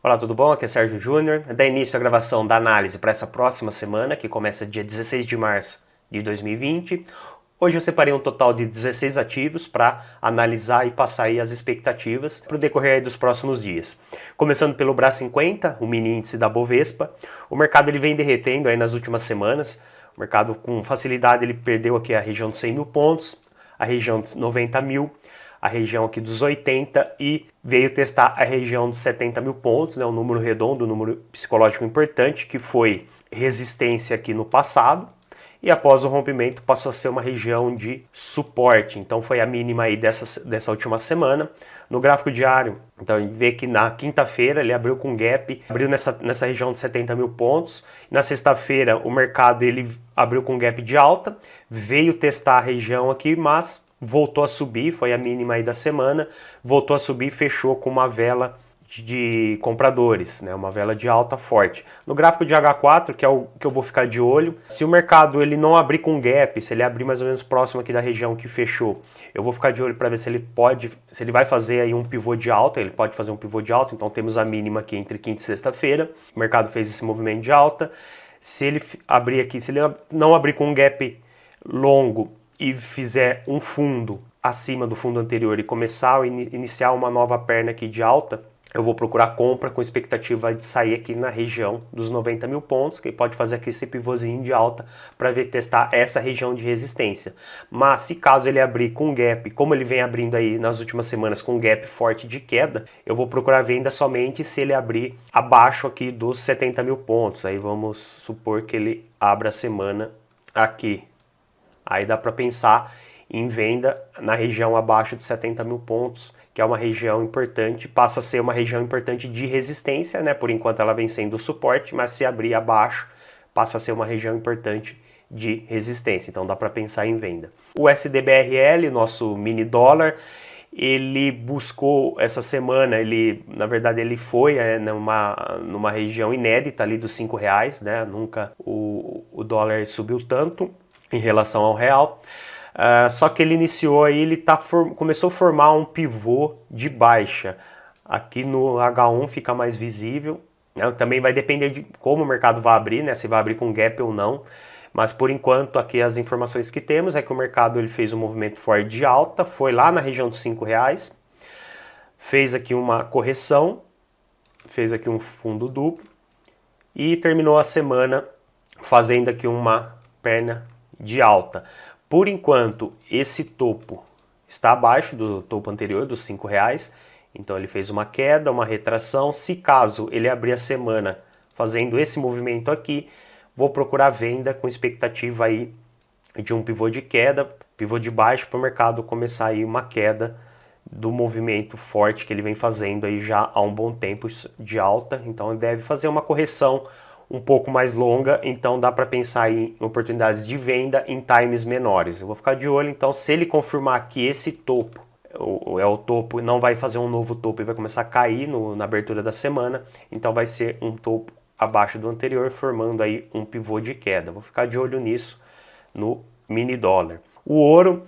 Olá, tudo bom? Aqui é Sérgio Júnior. Dá início à gravação da análise para essa próxima semana, que começa dia 16 de março de 2020. Hoje eu separei um total de 16 ativos para analisar e passar aí as expectativas para o decorrer dos próximos dias. Começando pelo BRA50, o mini índice da Bovespa. O mercado ele vem derretendo aí nas últimas semanas. O mercado com facilidade ele perdeu aqui a região dos 100 mil pontos, a região dos 90 mil, a região aqui dos 80 e veio testar a região dos 70 mil pontos, né, um número redondo, um número psicológico importante, que foi resistência aqui no passado, e após o rompimento passou a ser uma região de suporte, então foi a mínima aí dessa última semana. No gráfico diário, então a gente vê que na quinta-feira ele abriu com gap, abriu nessa região de 70 mil pontos, na sexta-feira o mercado ele abriu com gap de alta, veio testar a região aqui, mas voltou a subir, foi a mínima aí da semana, voltou a subir e fechou com uma vela de compradores, né? Uma vela de alta forte. No gráfico de H4, que é o que eu vou ficar de olho, se o mercado ele não abrir com gap, se ele abrir mais ou menos próximo aqui da região que fechou, eu vou ficar de olho para ver se ele vai fazer aí um pivô de alta, ele pode fazer um pivô de alta, então temos a mínima aqui entre quinta e sexta-feira, o mercado fez esse movimento de alta, se ele abrir aqui, se ele não abrir com um gap longo e fizer um fundo acima do fundo anterior e começar a iniciar uma nova perna aqui de alta, eu vou procurar compra com expectativa de sair aqui na região dos 90 mil pontos, que pode fazer aqui esse pivôzinho de alta para ver testar essa região de resistência. Mas se caso ele abrir com gap, como ele vem abrindo aí nas últimas semanas com gap forte de queda, eu vou procurar venda somente se ele abrir abaixo aqui dos 70 mil pontos. Aí vamos supor que ele abra a semana aqui. Aí dá para pensar em venda na região abaixo de 70 mil pontos, que é uma região importante, passa a ser uma região importante de resistência, né? Por enquanto ela vem sendo suporte, mas se abrir abaixo, passa a ser uma região importante de resistência, então dá para pensar em venda. O SDBRL, nosso mini dólar, ele buscou essa semana, na verdade ele foi numa região inédita ali dos R$5, né? Nunca o dólar subiu tanto em relação ao real. Só que ele iniciou aí, começou a formar um pivô de baixa. Aqui no H1 fica mais visível, né? Também vai depender de como o mercado vai abrir, né? Se vai abrir com gap ou não. Mas por enquanto aqui as informações que temos é que o mercado ele fez um movimento forte de alta, foi lá na região dos R$5, fez aqui uma correção, fez aqui um fundo duplo e terminou a semana fazendo aqui uma perna de alta. Por enquanto, esse topo está abaixo do topo anterior, dos R$5, então ele fez uma queda, uma retração. Se caso ele abrir a semana fazendo esse movimento aqui, vou procurar venda com expectativa aí de um pivô de queda, pivô de baixo para o mercado começar aí uma queda do movimento forte que ele vem fazendo aí já há um bom tempo de alta, então ele deve fazer uma correção um pouco mais longa, então dá para pensar em oportunidades de venda em times menores. Eu vou ficar de olho, então, se ele confirmar que esse topo é o topo, não vai fazer um novo topo e vai começar a cair na abertura da semana, então vai ser um topo abaixo do anterior, formando aí um pivô de queda. Vou ficar de olho nisso no mini dólar. O ouro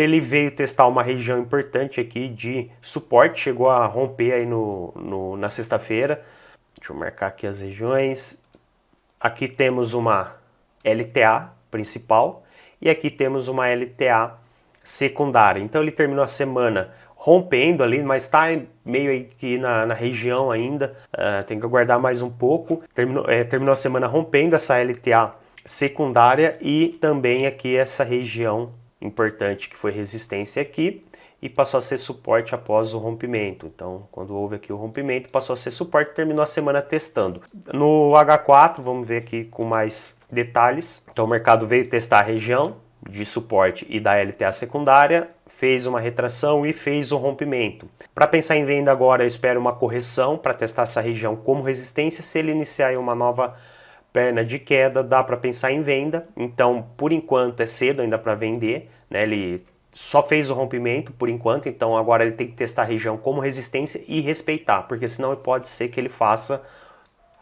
ele veio testar uma região importante aqui de suporte, chegou a romper aí na sexta-feira. Deixa eu marcar aqui as regiões. Aqui temos uma LTA principal e aqui temos uma LTA secundária. Então ele terminou a semana rompendo ali, mas está meio aqui na região ainda, tem que aguardar mais um pouco. Terminou a semana rompendo essa LTA secundária e também aqui essa região importante que foi resistência aqui e passou a ser suporte após o rompimento. Então, quando houve aqui o rompimento, passou a ser suporte e terminou a semana testando. No H4, vamos ver aqui com mais detalhes. Então, o mercado veio testar a região de suporte e da LTA secundária, fez uma retração e fez o rompimento. Para pensar em venda agora, eu espero uma correção para testar essa região como resistência. Se ele iniciar uma nova perna de queda, dá para pensar em venda. Então, por enquanto, é cedo ainda para vender, né? Ele só fez o rompimento por enquanto, então agora ele tem que testar a região como resistência e respeitar, porque senão pode ser que ele faça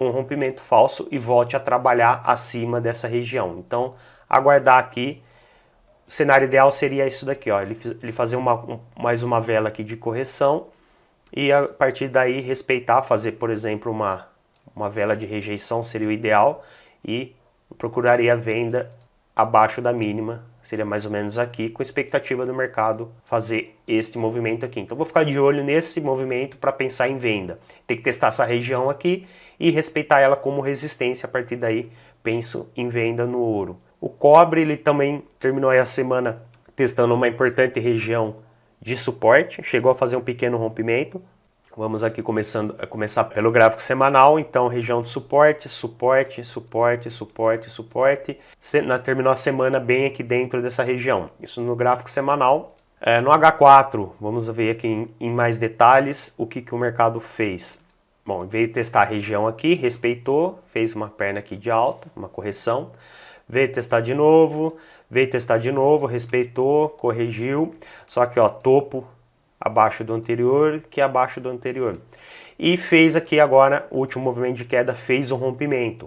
um rompimento falso e volte a trabalhar acima dessa região. Então, aguardar aqui. O cenário ideal seria isso daqui, ó, ele fazer mais uma vela aqui de correção e a partir daí respeitar, fazer, por exemplo, uma vela de rejeição seria o ideal e procuraria a venda abaixo da mínima, seria mais ou menos aqui, com expectativa do mercado fazer este movimento aqui. Então vou ficar de olho nesse movimento para pensar em venda. Tem que testar essa região aqui e respeitar ela como resistência. A partir daí penso em venda no ouro. O cobre, ele também terminou aí a semana testando uma importante região de suporte, chegou a fazer um pequeno rompimento. Vamos aqui começar pelo gráfico semanal, então região de suporte, suporte, suporte, suporte, suporte. Terminou a semana bem aqui dentro dessa região, isso no gráfico semanal. No H4, vamos ver aqui em mais detalhes o que o mercado fez. Bom, veio testar a região aqui, respeitou, fez uma perna aqui de alta, uma correção. Veio testar de novo, respeitou, corrigiu, só que ó, topo abaixo do anterior, que é abaixo do anterior. E fez aqui agora, o último movimento de queda, fez um rompimento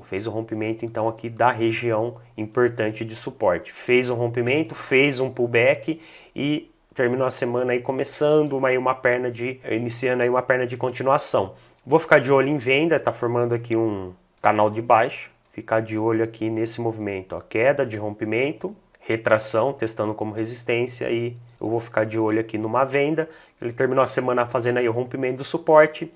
então aqui da região importante de suporte. Fez um rompimento, fez um pullback e terminou a semana aí começando iniciando aí uma perna de continuação. Vou ficar de olho em venda, tá formando aqui um canal de baixo, ficar de olho aqui nesse movimento, ó, queda de rompimento, retração, testando como resistência e eu vou ficar de olho aqui numa venda. Ele terminou a semana fazendo aí o rompimento do suporte,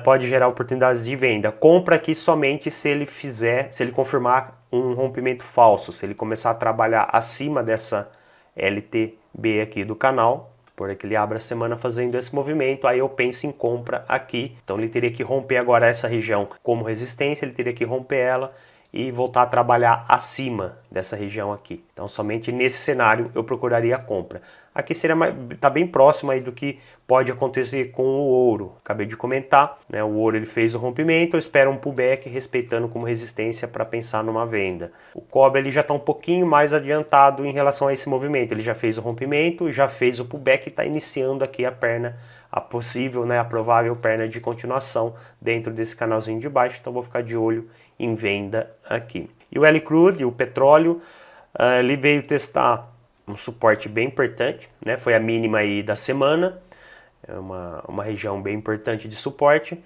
pode gerar oportunidades de venda. Compra aqui somente se ele confirmar um rompimento falso, se ele começar a trabalhar acima dessa LTB aqui do canal, por que ele abre a semana fazendo esse movimento, aí eu penso em compra aqui. Então ele teria que romper agora essa região como resistência, ele teria que romper ela e voltar a trabalhar acima dessa região aqui. Então somente nesse cenário eu procuraria a compra. Aqui tá bem próximo aí do que pode acontecer com o ouro. Acabei de comentar, né? O ouro ele fez o rompimento, eu espero um pullback respeitando como resistência para pensar numa venda. O cobre ele já está um pouquinho mais adiantado em relação a esse movimento. Ele já fez o rompimento, já fez o pullback e está iniciando aqui a perna, a possível, né, a provável perna de continuação dentro desse canalzinho de baixo. Então vou ficar de olho em venda aqui. E o L-Crude, o petróleo, ele veio testar um suporte bem importante, né? Foi a mínima aí da semana, é uma região bem importante de suporte.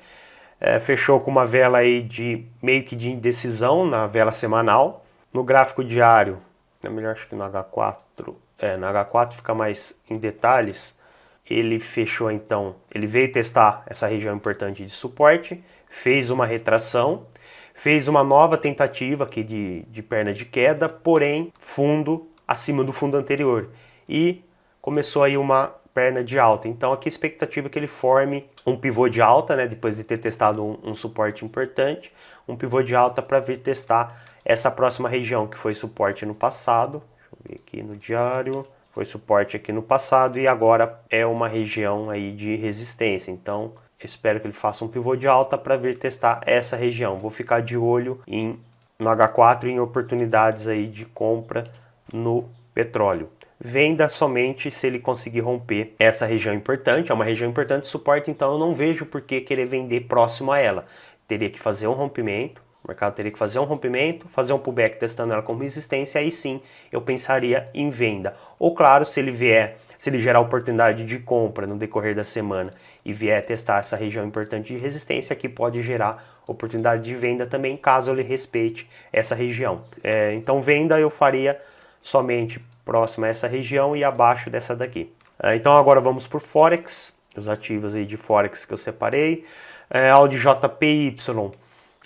Fechou com uma vela aí de meio que de indecisão na vela semanal. No gráfico diário, é melhor acho que no H4, no H4 fica mais em detalhes. Ele fechou então, ele veio testar essa região importante de suporte, fez uma retração, fez uma nova tentativa aqui de perna de queda, porém fundo acima do fundo anterior e começou aí uma perna de alta. Então aqui a expectativa é que ele forme um pivô de alta, né, depois de ter testado um suporte importante, um pivô de alta para vir testar essa próxima região que foi suporte no passado. Deixa eu ver aqui no diário, foi suporte aqui no passado e agora é uma região aí de resistência. Então eu espero que ele faça um pivô de alta para vir testar essa região. Vou ficar de olho no H4 em oportunidades aí de compra no petróleo. Venda somente se ele conseguir romper essa região importante, é uma região importante de suporte, então eu não vejo por que querer vender próximo a ela. Teria que fazer um rompimento, o mercado teria que fazer um rompimento, fazer um pullback testando ela como resistência, aí sim eu pensaria em venda. Ou claro, se ele gerar oportunidade de compra no decorrer da semana e vier testar essa região importante de resistência, aqui pode gerar oportunidade de venda também, caso ele respeite essa região. Então venda eu faria somente próximo a essa região e abaixo dessa daqui. Então agora vamos por Forex, os ativos aí de Forex que eu separei. Audi JPY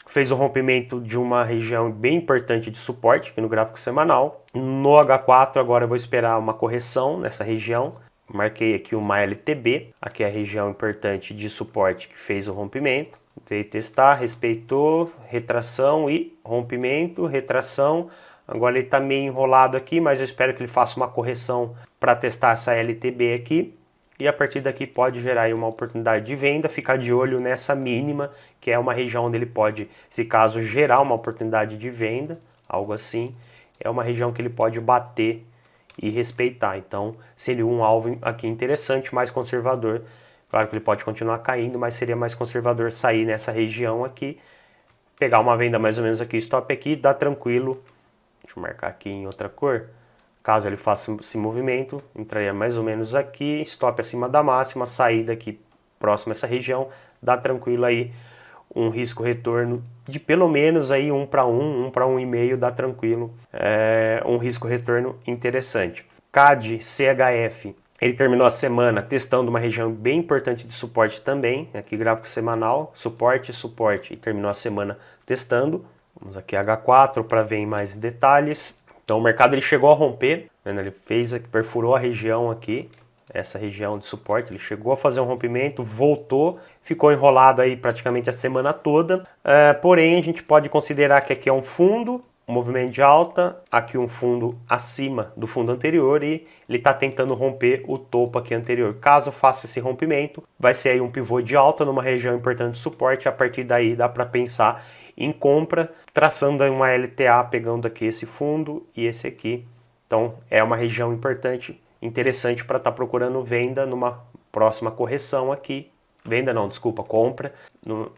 fez o rompimento de uma região bem importante de suporte aqui no gráfico semanal. No H4 agora eu vou esperar uma correção nessa região. Marquei aqui uma LTB, aqui é a região importante de suporte que fez o rompimento. Veio testar, respeitou, retração e rompimento, retração. Agora ele está meio enrolado aqui, mas eu espero que ele faça uma correção para testar essa LTB aqui. E a partir daqui pode gerar aí uma oportunidade de venda, ficar de olho nessa mínima, que é uma região onde ele pode, se caso gerar uma oportunidade de venda, algo assim, é uma região que ele pode bater e respeitar. Então seria um alvo aqui interessante, mais conservador. Claro que ele pode continuar caindo, mas seria mais conservador sair nessa região aqui, pegar uma venda mais ou menos aqui, stop aqui, dá tranquilo. Deixa eu marcar aqui em outra cor. Caso ele faça esse movimento, entraria mais ou menos aqui, stop acima da máxima, saída aqui próximo a essa região, dá tranquilo aí um risco retorno de pelo menos aí 1 para 1 para 1,5 dá tranquilo, um risco retorno interessante. CAD CHF, ele terminou a semana testando uma região bem importante de suporte também, aqui gráfico semanal, suporte, suporte, e terminou a semana testando. Vamos aqui H4 para ver em mais detalhes. Então o mercado ele chegou a romper, ele perfurou a região aqui, essa região de suporte, ele chegou a fazer um rompimento, voltou, ficou enrolado aí praticamente a semana toda, porém a gente pode considerar que aqui é um fundo, um movimento de alta, aqui um fundo acima do fundo anterior e ele está tentando romper o topo aqui anterior. Caso faça esse rompimento, vai ser aí um pivô de alta numa região importante de suporte, a partir daí dá para pensar em compra, traçando aí uma LTA, pegando aqui esse fundo e esse aqui. Então é uma região importante, interessante para estar procurando venda numa próxima correção aqui. Venda não, desculpa, compra.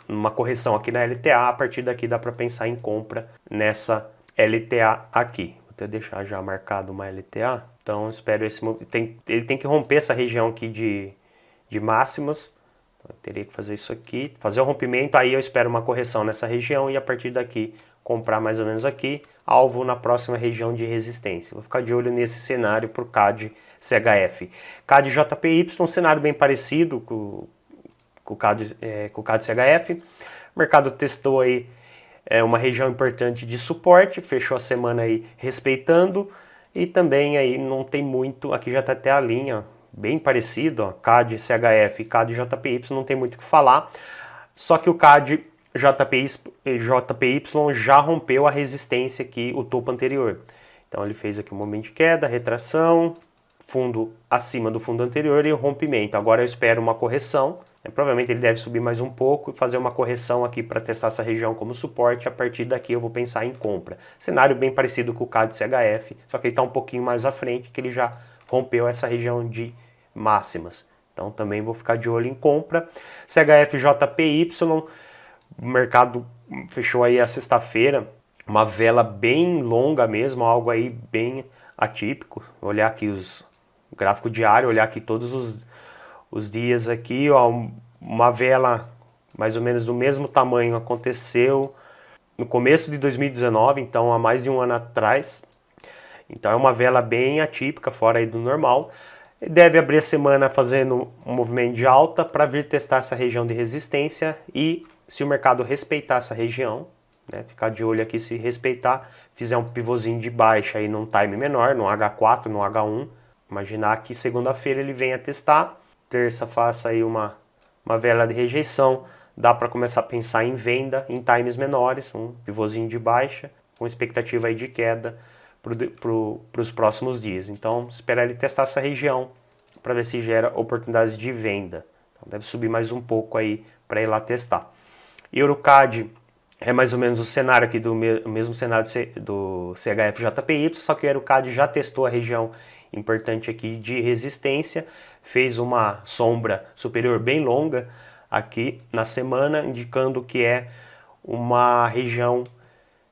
Numa correção aqui na LTA, a partir daqui dá para pensar em compra nessa LTA aqui. Vou até deixar já marcado uma LTA. Então espero ele tem que romper essa região aqui de máximas. Então, eu teria que fazer isso aqui, fazer o rompimento, aí eu espero uma correção nessa região e a partir daqui comprar mais ou menos aqui, alvo na próxima região de resistência. Vou ficar de olho nesse cenário para o CAD CHF. CAD JPY, um cenário bem parecido com o CAD CHF. O mercado testou aí uma região importante de suporte, fechou a semana aí respeitando e também aí não tem muito, aqui já está até a linha bem parecido, ó, CAD CHF e CAD JPY, não tem muito o que falar, só que o CAD JPY já rompeu a resistência aqui, o topo anterior. Então ele fez aqui um momento de queda, retração, fundo acima do fundo anterior e o rompimento. Agora eu espero uma correção, provavelmente ele deve subir mais um pouco e fazer uma correção aqui para testar essa região como suporte. A partir daqui eu vou pensar em compra. Cenário bem parecido com o CAD CHF, só que ele está um pouquinho mais à frente, que ele já rompeu essa região de máximas. Então também vou ficar de olho em compra. CHF JPY, o mercado fechou aí a sexta-feira, uma vela bem longa mesmo, algo aí bem atípico. Olhar aqui o gráfico diário, olhar aqui todos os dias aqui, ó, uma vela mais ou menos do mesmo tamanho aconteceu no começo de 2019, então há mais de um ano atrás. Então é uma vela bem atípica, fora aí do normal. Deve abrir a semana fazendo um movimento de alta para vir testar essa região de resistência e se o mercado respeitar essa região, né, ficar de olho aqui, se respeitar, fizer um pivôzinho de baixa aí num time menor, no H4, no H1, imaginar que segunda-feira ele venha testar, terça faça aí uma vela de rejeição, dá para começar a pensar em venda em times menores, um pivôzinho de baixa, com expectativa aí de queda para os próximos dias. Então, esperar ele testar essa região para ver se gera oportunidades de venda. Então, deve subir mais um pouco aí para ir lá testar. EuroCAD é mais ou menos o cenário aqui do mesmo cenário do CHF JPY, só que o EuroCAD já testou a região importante aqui de resistência, fez uma sombra superior bem longa aqui na semana, indicando que é uma região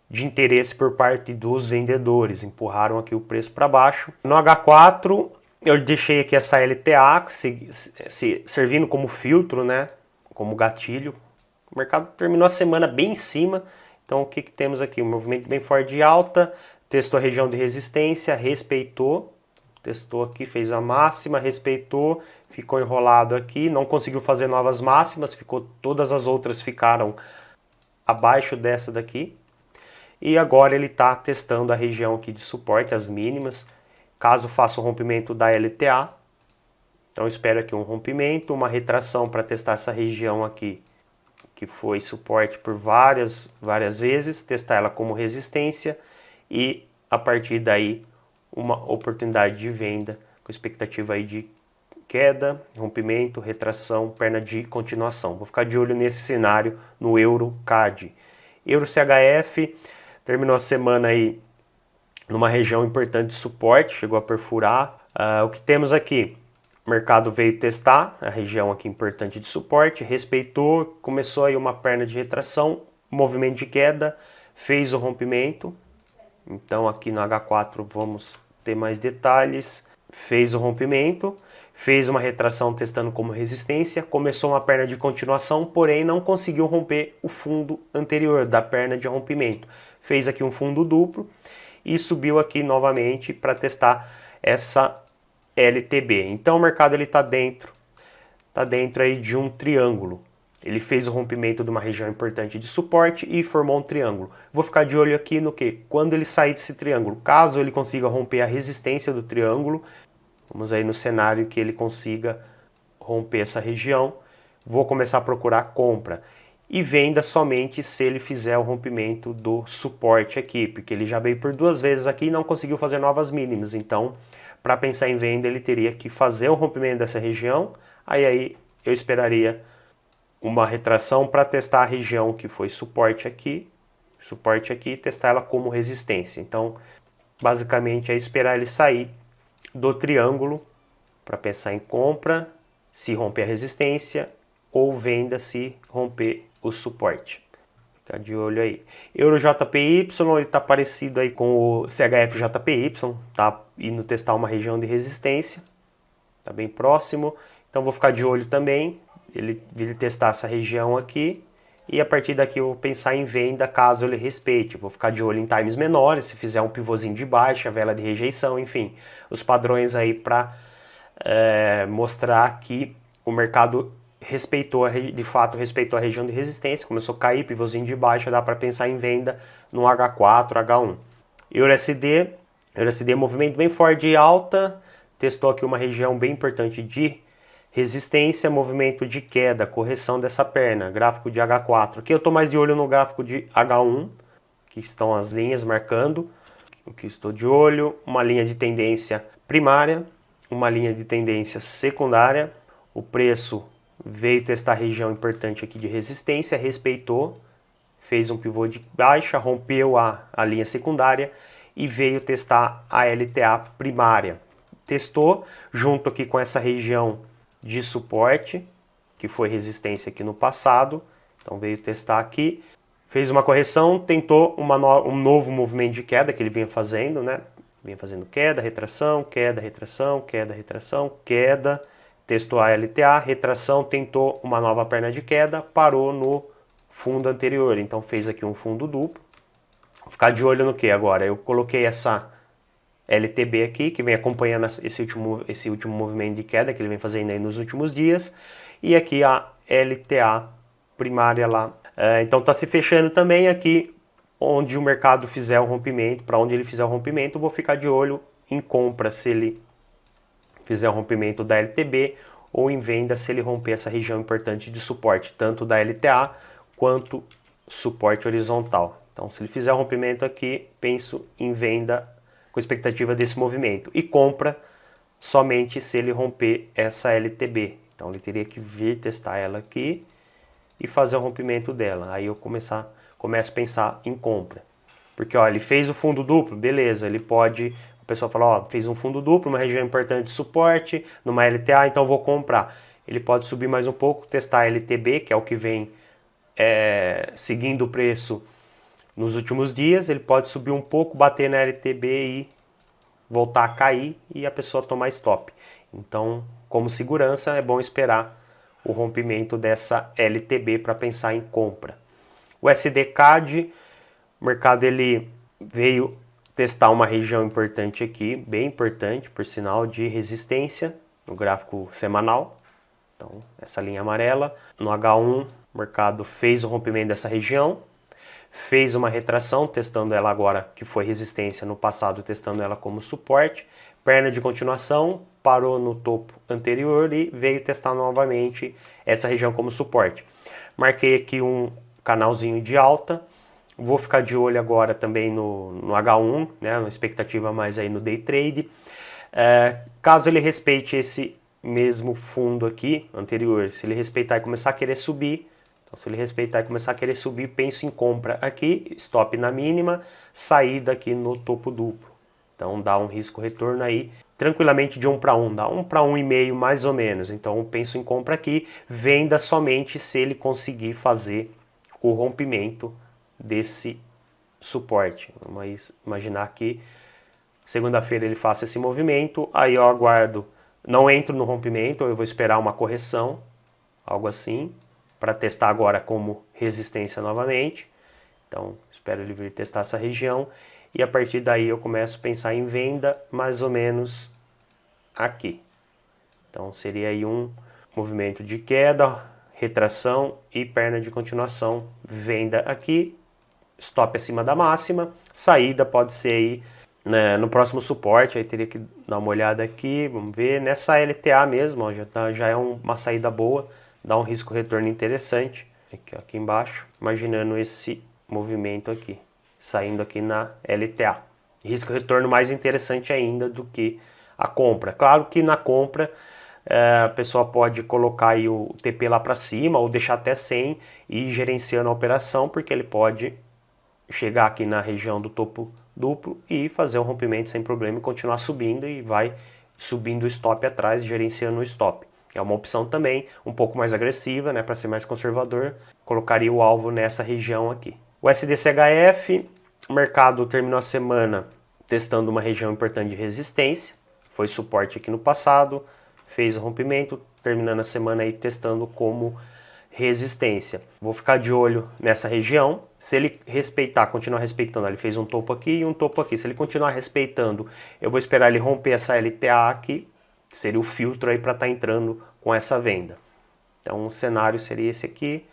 de interesse por parte dos vendedores, empurraram aqui o preço para baixo. No H4 eu deixei aqui essa LTA servindo como filtro, né, como gatilho. O mercado terminou a semana bem em cima, então o que temos aqui? Um movimento bem forte de alta, testou a região de resistência, respeitou, testou aqui, fez a máxima, respeitou, ficou enrolado aqui, não conseguiu fazer novas máximas, todas as outras ficaram abaixo dessa daqui. E agora ele está testando a região aqui de suporte, as mínimas, caso faça o rompimento da LTA. Então espero aqui um rompimento, uma retração para testar essa região aqui, que foi suporte por várias vezes, testar ela como resistência e a partir daí uma oportunidade de venda com expectativa aí de queda, rompimento, retração, perna de continuação. Vou ficar de olho nesse cenário no EuroCAD. EuroCHF terminou a semana aí numa região importante de suporte, chegou a perfurar. O que temos aqui? O mercado veio testar a região aqui importante de suporte, respeitou, começou aí uma perna de retração, movimento de queda, fez o rompimento. Então aqui no H4 vamos ter mais detalhes. Fez o rompimento, fez uma retração testando como resistência, começou uma perna de continuação, porém não conseguiu romper o fundo anterior da perna de rompimento. Fez aqui um fundo duplo e subiu aqui novamente para testar essa LTB. Então o mercado ele está dentro aí de um triângulo. Ele fez o rompimento de uma região importante de suporte e formou um triângulo. Vou ficar de olho aqui no que? Quando ele sair desse triângulo, caso ele consiga romper a resistência do triângulo, vamos aí no cenário que ele consiga romper essa região, vou começar a procurar compra. E venda somente se ele fizer o rompimento do suporte aqui, porque ele já veio por 2 vezes aqui e não conseguiu fazer novas mínimas. Então, para pensar em venda, ele teria que fazer o rompimento dessa região, aí eu esperaria uma retração para testar a região que foi suporte aqui, testar ela como resistência. Então, basicamente é esperar ele sair do triângulo para pensar em compra, se romper a resistência, ou venda se romper o suporte. Fica de olho aí. EuroJPY, ele está parecido aí com o CHFJPY, tá indo testar uma região de resistência, tá bem próximo. Então vou ficar de olho também, ele testar essa região aqui, e a partir daqui eu vou pensar em venda caso ele respeite. Vou ficar de olho em times menores, se fizer um pivôzinho de baixa, vela de rejeição, enfim, os padrões aí para mostrar que o mercado de fato respeitou a região de resistência, começou a cair, pivôzinho de baixa, dá para pensar em venda no H4, H1. EURUSD movimento bem forte de alta, testou aqui uma região bem importante de resistência, movimento de queda, correção dessa perna, gráfico de H4. Aqui eu estou mais de olho no gráfico de H1, que estão as linhas marcando. Aqui estou de olho, uma linha de tendência primária, uma linha de tendência secundária. O preço veio testar a região importante aqui de resistência, respeitou, fez um pivô de baixa, rompeu a linha secundária e veio testar a LTA primária. Testou junto aqui com essa região de suporte, que foi resistência aqui no passado, então veio testar aqui, fez uma correção, tentou um novo movimento de queda que ele vinha fazendo, né? Vinha fazendo queda, retração, queda, retração, queda, retração, queda, testou a LTA, retração, tentou uma nova perna de queda, parou no fundo anterior, então fez aqui um fundo duplo. Vou ficar de olho no que agora? Eu coloquei essa LTB aqui, que vem acompanhando esse último movimento de queda que ele vem fazendo aí nos últimos dias, e aqui a LTA primária lá. Então está se fechando também aqui, onde o mercado fizer o rompimento, para onde ele fizer o rompimento, vou ficar de olho em compra se ele fizer o rompimento da LTB, ou em venda se ele romper essa região importante de suporte, tanto da LTA quanto suporte horizontal. Então se ele fizer o rompimento aqui, penso em venda com expectativa desse movimento, e compra somente se ele romper essa LTB. Então ele teria que vir testar ela aqui e fazer o rompimento dela. Aí eu começo a pensar em compra. Porque ó, ele fez o fundo duplo, beleza, ele pode, o pessoal fala, ó, fez um fundo duplo, uma região importante de suporte, numa LTA, então vou comprar. Ele pode subir mais um pouco, testar a LTB, que é o que vem seguindo o preço nos últimos dias, ele pode subir um pouco, bater na LTB e voltar a cair e a pessoa tomar stop. Então, como segurança, é bom esperar o rompimento dessa LTB para pensar em compra. O SDCAD, o mercado ele veio testar uma região importante aqui, bem importante, por sinal, de resistência no gráfico semanal. Então, essa linha amarela. No H1, o mercado fez o rompimento dessa região, fez uma retração, testando ela agora, que foi resistência no passado, testando ela como suporte, perna de continuação, parou no topo anterior e veio testar novamente essa região como suporte. Marquei aqui um canalzinho de alta, vou ficar de olho agora também no H1, né, uma expectativa mais aí no day trade. Caso ele respeite esse mesmo fundo aqui, anterior, se ele respeitar e começar a querer subir, então, se ele respeitar e começar a querer subir, penso em compra aqui, stop na mínima, saída aqui no topo duplo. Então, dá um risco-retorno aí, tranquilamente de 1 para 1, dá 1 para 1,5 mais ou menos. Então, penso em compra aqui, venda somente se ele conseguir fazer o rompimento desse suporte. Vamos imaginar que segunda-feira ele faça esse movimento, aí eu aguardo não entro no rompimento, eu vou esperar uma correção, algo assim, para testar agora como resistência novamente. Então, espero ele vir testar essa região e a partir daí eu começo a pensar em venda mais ou menos aqui. Então, seria aí um movimento de queda, retração e perna de continuação, venda aqui, stop acima da máxima, saída pode ser aí, né, no próximo suporte, aí teria que dar uma olhada aqui, vamos ver, nessa LTA mesmo, ó, já é uma saída boa, dá um risco retorno interessante, aqui embaixo, imaginando esse movimento aqui, saindo aqui na LTA. Risco retorno mais interessante ainda do que a compra. Claro que na compra a pessoa pode colocar aí o TP lá para cima ou deixar até 100 e ir gerenciando a operação, porque ele pode chegar aqui na região do topo duplo e fazer um rompimento sem problema e continuar subindo e vai subindo o stop atrás, gerenciando o stop. É uma opção também um pouco mais agressiva, né, para ser mais conservador, colocaria o alvo nessa região aqui. O SDCHF, o mercado terminou a semana testando uma região importante de resistência, foi suporte aqui no passado, fez o rompimento, terminando a semana aí testando como resistência. Vou ficar de olho nessa região. Se ele respeitar, continuar respeitando, ele fez um topo aqui e um topo aqui. Se ele continuar respeitando, eu vou esperar ele romper essa LTA aqui, que seria o filtro aí para estar entrando com essa venda. Então o cenário seria esse aqui.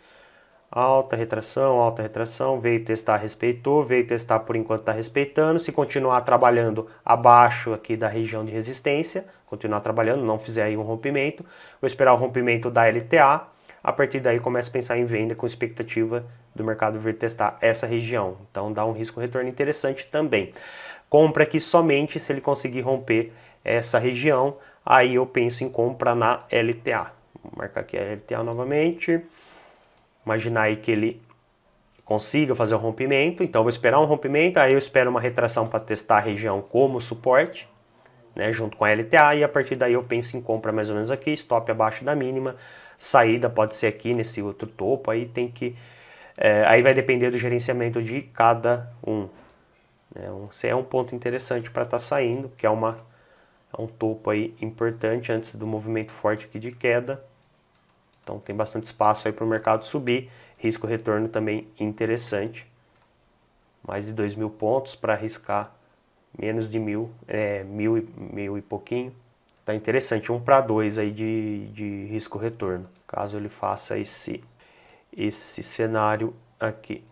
Alta retração, veio testar, respeitou, veio testar por enquanto está respeitando. Se continuar trabalhando abaixo aqui da região de resistência, continuar trabalhando, não fizer aí um rompimento, vou esperar o rompimento da LTA, a partir daí começo a pensar em venda com expectativa do mercado vir testar essa região. Então dá um risco retorno interessante também. Compra aqui somente se ele conseguir romper essa região, aí eu penso em compra na LTA. Vou marcar aqui a LTA novamente. Imaginar aí que ele consiga fazer o rompimento, então eu vou esperar um rompimento, aí eu espero uma retração para testar a região como suporte, né, junto com a LTA, e a partir daí eu penso em compra mais ou menos aqui, stop abaixo da mínima, saída pode ser aqui nesse outro topo, aí tem que, aí vai depender do gerenciamento de cada um. É um ponto interessante para estar saindo, que é um topo aí importante antes do movimento forte aqui de queda. Então tem bastante espaço aí para o mercado subir, risco retorno também interessante. Mais de 2.000 pontos para arriscar menos de 1.000, 1.000 e pouquinho. Tá interessante, 1 para 2 aí de risco retorno, caso ele faça esse cenário aqui.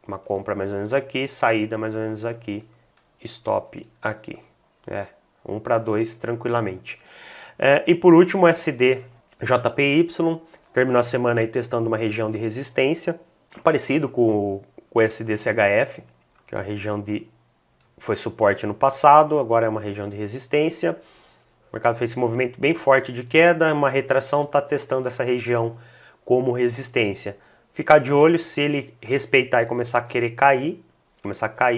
Uma compra mais ou menos aqui, saída mais ou menos aqui, stop aqui. 1 para 2 tranquilamente. E por último, o SDJPY, terminou a semana aí testando uma região de resistência, parecido com o SDCHF, que é uma região foi suporte no passado, agora é uma região de resistência. O mercado fez esse movimento bem forte de queda, uma retração, está testando essa região como resistência. Ficar de olho, se ele respeitar e começar a querer cair,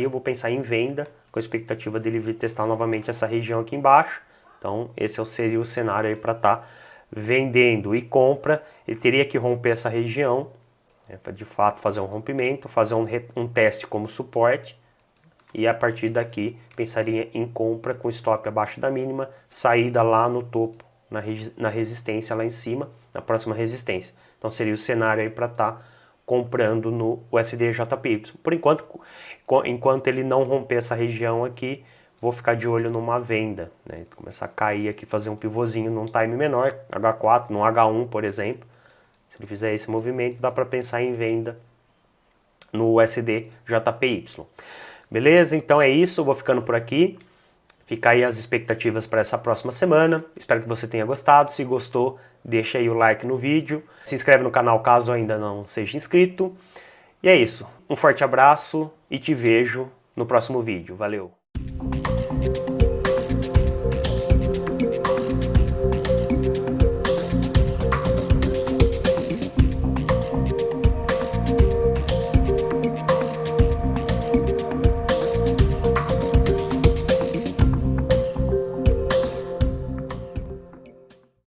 eu vou pensar em venda, com a expectativa dele vir testar novamente essa região aqui embaixo. Então esse seria o cenário aí para estar vendendo. E compra, ele teria que romper essa região, para de fato fazer um rompimento, fazer um teste como suporte, e a partir daqui pensaria em compra com stop abaixo da mínima, saída lá no topo, na resistência lá em cima, na próxima resistência. Então seria o cenário aí para estar comprando no USDJPY. Por enquanto ele não romper essa região aqui, vou ficar de olho numa venda, né? Começar a cair aqui, fazer um pivôzinho num time menor, H4, no H1, por exemplo. Se ele fizer esse movimento, dá para pensar em venda no USDJPY. Beleza? Então é isso, vou ficando por aqui. Fica aí as expectativas para essa próxima semana. Espero que você tenha gostado. Se gostou, deixa aí o like no vídeo. Se inscreve no canal caso ainda não seja inscrito. E é isso. Um forte abraço e te vejo no próximo vídeo. Valeu!